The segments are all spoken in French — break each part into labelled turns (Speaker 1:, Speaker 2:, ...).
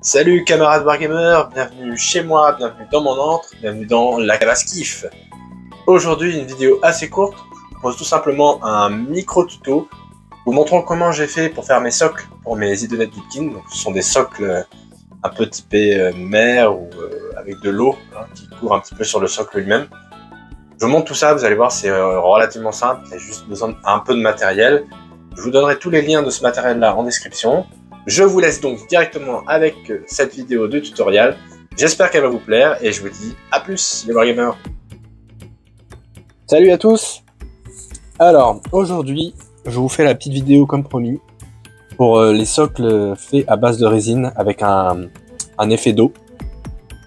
Speaker 1: Salut camarades wargamers, bienvenue chez moi, bienvenue dans mon antre, bienvenue dans la cavasse kiff. Aujourd'hui une vidéo assez courte, je vous propose tout simplement un micro tuto vous montrant comment j'ai fait pour faire mes socles pour mes idonnettes Viking. Donc ce sont des socles un peu typés mer ou avec de l'eau qui court un petit peu sur le socle lui-même. Je vous montre tout ça, vous allez voir, c'est relativement simple, il y a juste besoin d'un peu de matériel. Je vous donnerai tous les liens de ce matériel là en description. Je vous laisse donc directement avec cette vidéo de tutoriel. J'espère qu'elle va vous plaire et je vous dis à plus les wargamers.
Speaker 2: Salut à tous. Alors aujourd'hui je vous fais la petite vidéo comme promis pour les socles faits à base de résine avec un effet d'eau.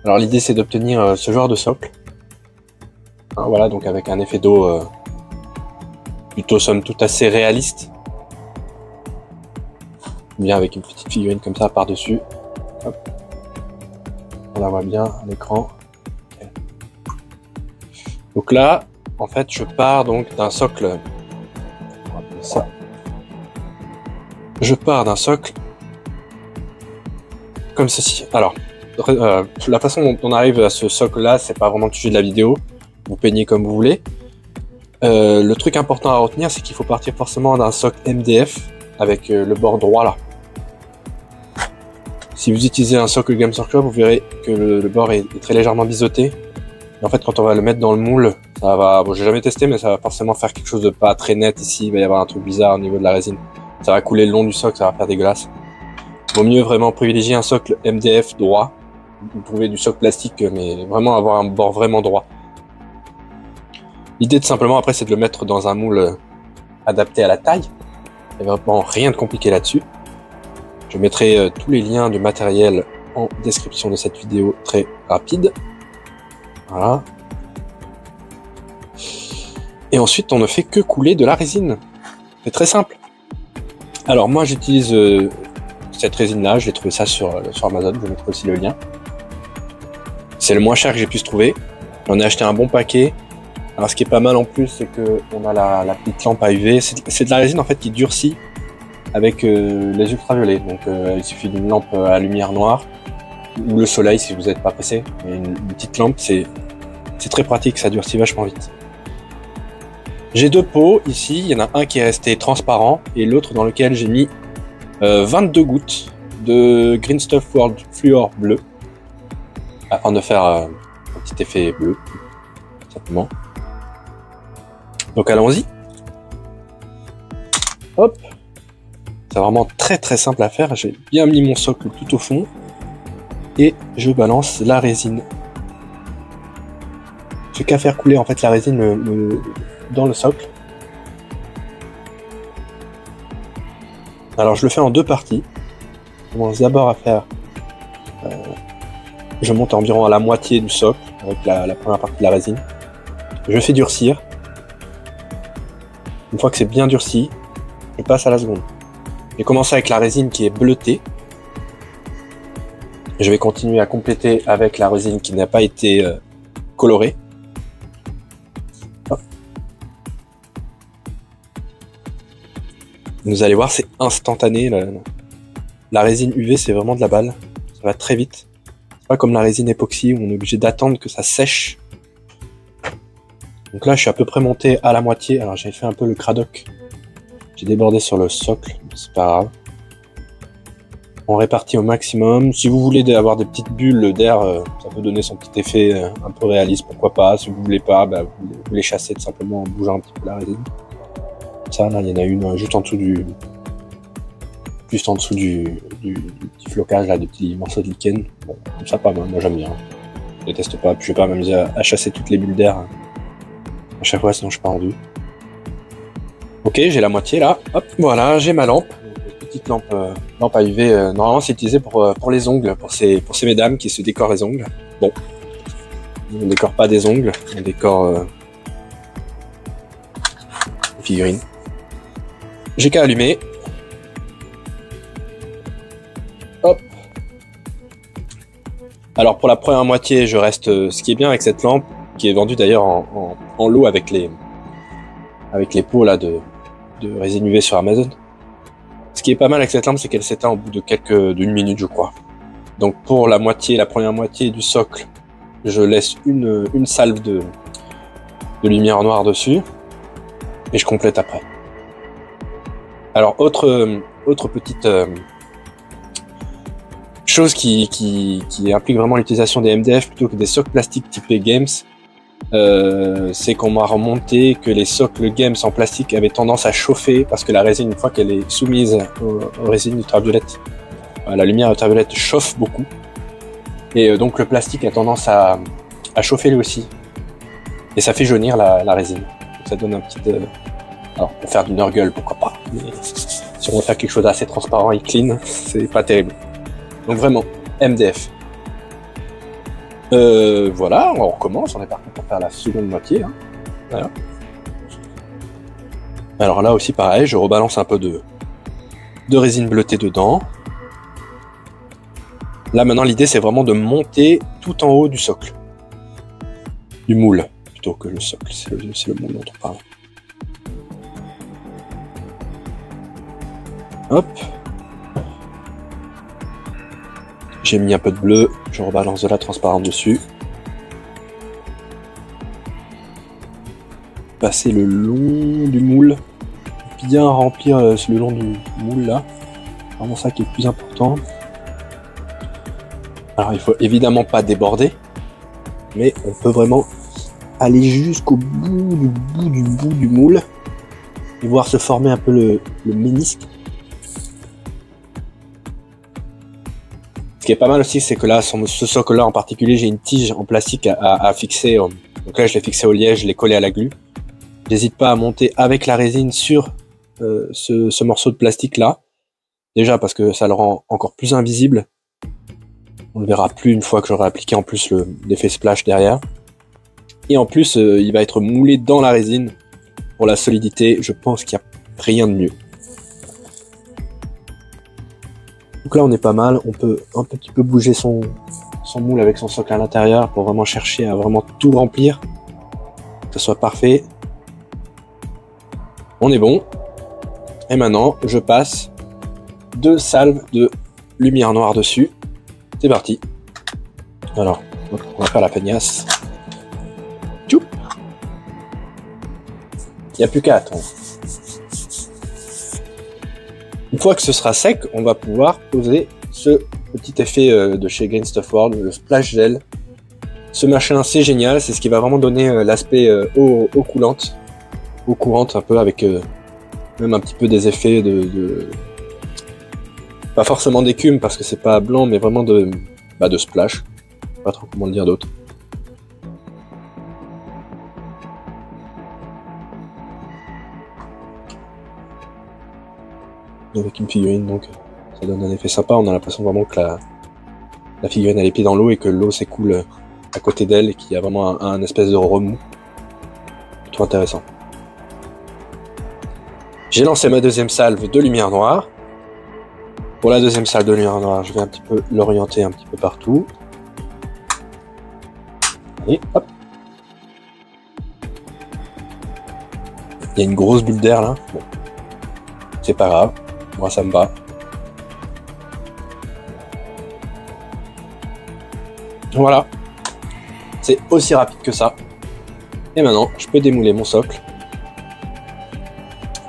Speaker 2: Alors l'idée c'est d'obtenir ce genre de socle. Voilà, donc avec un effet d'eau plutôt somme toute assez réaliste. Bien avec une petite figurine comme ça par dessus. Hop. On la voit bien à l'écran. Okay. Donc là, en fait, je pars donc d'un socle. On va appeler ça. Je pars d'un socle comme ceci. Alors, la façon dont on arrive à ce socle-là, c'est pas vraiment le sujet de la vidéo. Vous peignez comme vous voulez. Le truc important à retenir, c'est qu'il faut partir forcément d'un socle MDF avec le bord droit là. Si vous utilisez un socle Games Workshop, vous verrez que le bord est très légèrement biseauté. Et en fait, quand on va le mettre dans le moule, ça va, bon, j'ai jamais testé, mais ça va forcément faire quelque chose de pas très net ici. Il va y avoir un truc bizarre au niveau de la résine. Ça va couler le long du socle, ça va faire dégueulasse. Vaut mieux vraiment privilégier un socle MDF droit. Vous trouvez du socle plastique, mais vraiment avoir un bord vraiment droit. L'idée, tout simplement, après, c'est de le mettre dans un moule adapté à la taille. Il n'y a vraiment rien de compliqué là-dessus. Je mettrai tous les liens du matériel en description de cette vidéo très rapide. Voilà. Et ensuite, on ne fait que couler de la résine. C'est très simple. Alors moi, j'utilise cette résine-là. J'ai trouvé ça sur Amazon. Je mettrai aussi le lien. C'est le moins cher que j'ai pu se trouver. J'en ai acheté un bon paquet. Alors ce qui est pas mal en plus, c'est que on a la petite lampe à UV. C'est de la résine en fait qui durcit avec les ultraviolets. Donc il suffit d'une lampe à lumière noire ou le soleil si vous n'êtes pas pressé. Mais une petite lampe, c'est très pratique, ça durcit vachement vite. J'ai deux pots ici, il y en a un qui est resté transparent et l'autre dans lequel j'ai mis 22 gouttes de Green Stuff World Fluor bleu afin de faire un petit effet bleu, simplement. Donc allons-y. Hop. C'est vraiment très simple à faire. J'ai bien mis mon socle tout au fond et je balance la résine. J'ai qu'à faire couler en fait la résine dans le socle. Alors je le fais en deux parties. Je commence d'abord à faire. Je monte environ à la moitié du socle avec la première partie de la résine. Je fais durcir. Une fois que c'est bien durci, je passe à la seconde. J'ai commencé avec la résine qui est bleutée. Je vais continuer à compléter avec la résine qui n'a pas été colorée. Hop. Vous allez voir, c'est instantané. La résine UV, c'est vraiment de la balle. Ça va très vite. C'est pas comme la résine époxy où on est obligé d'attendre que ça sèche. Donc là, je suis à peu près monté à la moitié. Alors j'ai fait un peu le cradoc. J'ai débordé sur le socle, c'est pas grave. On répartit au maximum. Si vous voulez avoir des petites bulles d'air, ça peut donner son petit effet un peu réaliste, pourquoi pas. Si vous voulez pas, bah, vous les chassez tout simplement en bougeant un petit peu la résine. Ça, là, il y en a une juste en dessous du petit flocage, là, des petits morceaux de lichen. Bon, ça pas mal, moi j'aime bien. Je déteste pas, puis je vais pas m'amuser à chasser toutes les bulles d'air à chaque fois, sinon je suis pas rendu. Ok, j'ai la moitié là. Hop, voilà, j'ai ma lampe. Une petite lampe à UV. Normalement, c'est utilisé pour les ongles, pour ces mesdames qui se décorent les ongles. Bon, on ne décore pas des ongles, on décore les figurines. J'ai qu'à allumer. Hop. Alors pour la première moitié, je reste. Ce qui est bien avec cette lampe, qui est vendue d'ailleurs en lot avec les pots là de résine UV sur Amazon. Ce qui est pas mal avec cette lampe, c'est qu'elle s'éteint au bout de d'une minute, je crois. Donc pour la première moitié du socle, je laisse une salve de lumière noire dessus et je complète après. Alors autre petite chose qui implique vraiment l'utilisation des MDF plutôt que des socles plastiques typés Games, c'est qu'on m'a remonté que les socles Games en plastique avaient tendance à chauffer parce que la résine, une fois qu'elle est soumise aux résines ultraviolettes, la lumière ultraviolette chauffe beaucoup et donc le plastique a tendance à chauffer lui aussi et ça fait jaunir la résine. Donc ça donne un petit... alors pour faire du Nurgle pourquoi pas, mais si on veut faire quelque chose d'assez transparent et clean, c'est pas terrible. Donc vraiment, MDF. Voilà, on recommence, on est parti pour faire la seconde moitié. Hein. Voilà. Alors là aussi pareil, je rebalance un peu de résine bleutée dedans. Là maintenant l'idée c'est vraiment de monter tout en haut du socle. Du moule, plutôt que le socle, c'est le moule dont on parle. Hop. J'ai mis un peu de bleu, je rebalance de la transparente dessus. Passer le long du moule, bien remplir le long du moule là. C'est vraiment ça qui est le plus important. Alors il faut évidemment pas déborder, mais on peut vraiment aller jusqu'au bout du moule et voir se former un peu le ménisque. Ce qui est pas mal aussi, c'est que là, sur ce socle-là en particulier, j'ai une tige en plastique à fixer. Donc là, je l'ai fixé au liège, je l'ai collé à la glu. J'hésite pas à monter avec la résine sur ce morceau de plastique-là. Déjà parce que ça le rend encore plus invisible. On ne le verra plus une fois que j'aurai appliqué en plus l'effet splash derrière. Et en plus, il va être moulé dans la résine. Pour la solidité, je pense qu'il n'y a rien de mieux. Donc là on est pas mal, on peut un petit peu bouger son moule avec son socle à l'intérieur pour vraiment chercher à vraiment tout remplir, que ce soit parfait. On est bon. Et maintenant je passe 2 salves de lumière noire dessus. C'est parti. Alors, on va faire la feignasse. Tchoup. Il n'y a plus qu'à attendre. Une fois que ce sera sec, on va pouvoir poser ce petit effet de chez Green Stuff World, le Splash Gel. Ce machin, c'est génial, c'est ce qui va vraiment donner l'aspect eau coulante, eau courante un peu, avec même un petit peu des effets de pas forcément d'écume parce que c'est pas blanc, mais vraiment de splash. Pas trop comment le dire d'autre. Avec une figurine, donc ça donne un effet sympa. On a l'impression vraiment que la figurine a les pieds dans l'eau et que l'eau s'écoule à côté d'elle et qu'il y a vraiment un espèce de remous. Plutôt intéressant. J'ai lancé ma deuxième salve de lumière noire. Pour la deuxième salve de lumière noire, je vais un petit peu l'orienter un petit peu partout. Et hop. Il y a une grosse bulle d'air là. Bon. C'est pas grave. Moi ça me va. Voilà. C'est aussi rapide que ça. Et maintenant, je peux démouler mon socle.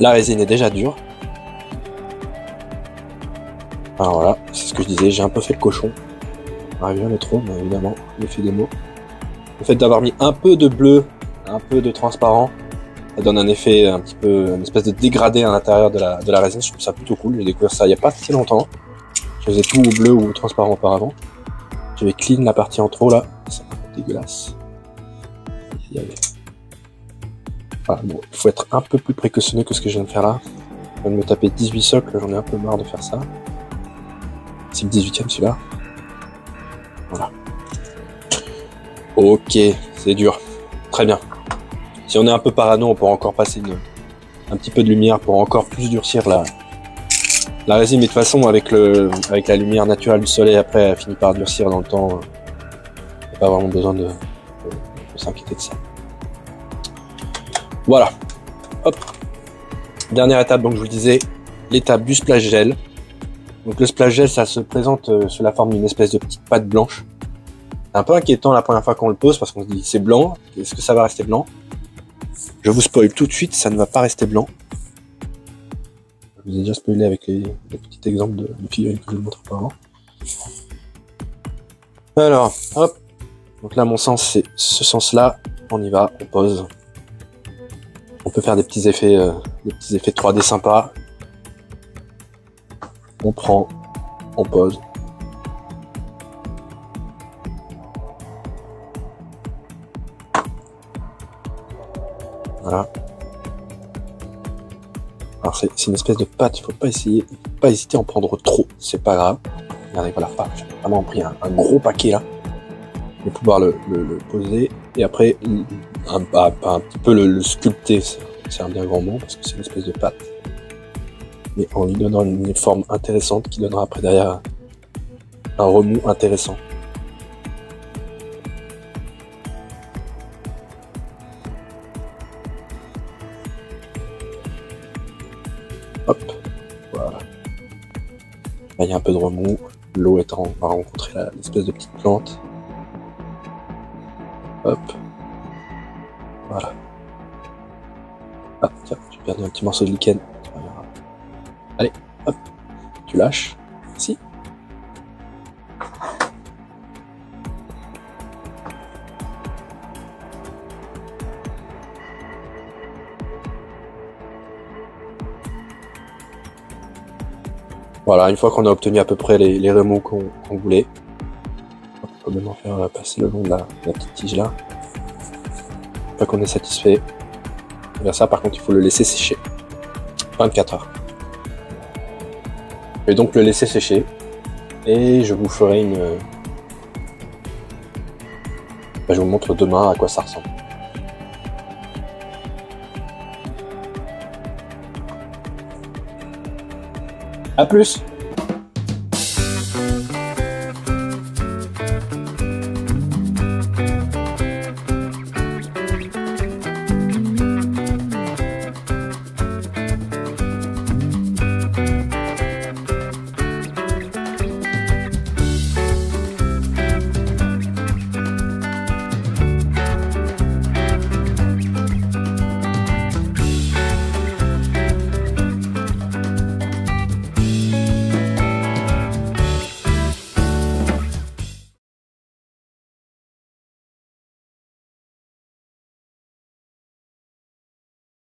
Speaker 2: La résine est déjà dure. Alors voilà, c'est ce que je disais, j'ai un peu fait le cochon. J'arrive jamais trop, mais évidemment, l'effet des mots. Le fait d'avoir mis un peu de bleu, un peu de transparent, ça donne un effet un petit peu, une espèce de dégradé à l'intérieur de la résine. Je trouve ça plutôt cool. J'ai découvert ça il n'y a pas si longtemps. Je faisais tout bleu ou transparent auparavant. J'avais clean la partie en trop là. C'est un peu dégueulasse. Voilà, bon, il faut être un peu plus précautionneux que ce que je viens de faire là. Je viens de me taper 18 socles, j'en ai un peu marre de faire ça. C'est le 18e celui-là. Voilà. Ok, c'est dur. Très bien. Si on est un peu parano, on peut encore passer un petit peu de lumière pour encore plus durcir la résine. Mais de toute façon, avec la lumière naturelle du soleil, après, elle finit par durcir dans le temps. Il n'y a pas vraiment besoin de s'inquiéter de ça. Voilà. Hop. Dernière étape, donc je vous le disais, l'étape du splash gel. Donc le splash gel, ça se présente sous la forme d'une espèce de petite pâte blanche. C'est un peu inquiétant la première fois qu'on le pose parce qu'on se dit c'est blanc, est-ce que ça va rester blanc? Je vous spoil tout de suite, ça ne va pas rester blanc. Je vous ai déjà spoilé avec les petits exemples de figurines que je vous montre auparavant. Alors, hop. Donc là, mon sens, c'est ce sens-là. On y va, on pose. On peut faire des petits effets 3D sympas. On prend, on pose. Voilà. Alors c'est une espèce de pâte, il faut pas hésiter à en prendre trop, c'est pas grave. Regardez, voilà, j'ai vraiment pris un gros paquet là. Je vais pouvoir le poser et après un petit peu le sculpter, c'est un bien grand mot parce que c'est une espèce de pâte. Mais en lui donnant une forme intéressante qui donnera après derrière un remous intéressant. Hop, voilà. Là, il y a un peu de remous. L'eau étant, on va rencontrer l'espèce de petite plante. Hop. Voilà. Ah, tiens, j'ai perdu un petit morceau de lichen. Allez, hop. Tu lâches. Ici. Voilà, une fois qu'on a obtenu à peu près les remous qu'on voulait, on peut même en faire passer le long de la petite tige là. Une fois qu'on est satisfait, et bien ça par contre il faut le laisser sécher. 24 heures. Je vais donc le laisser sécher et je vous ferai je vous montre demain à quoi ça ressemble. A plus!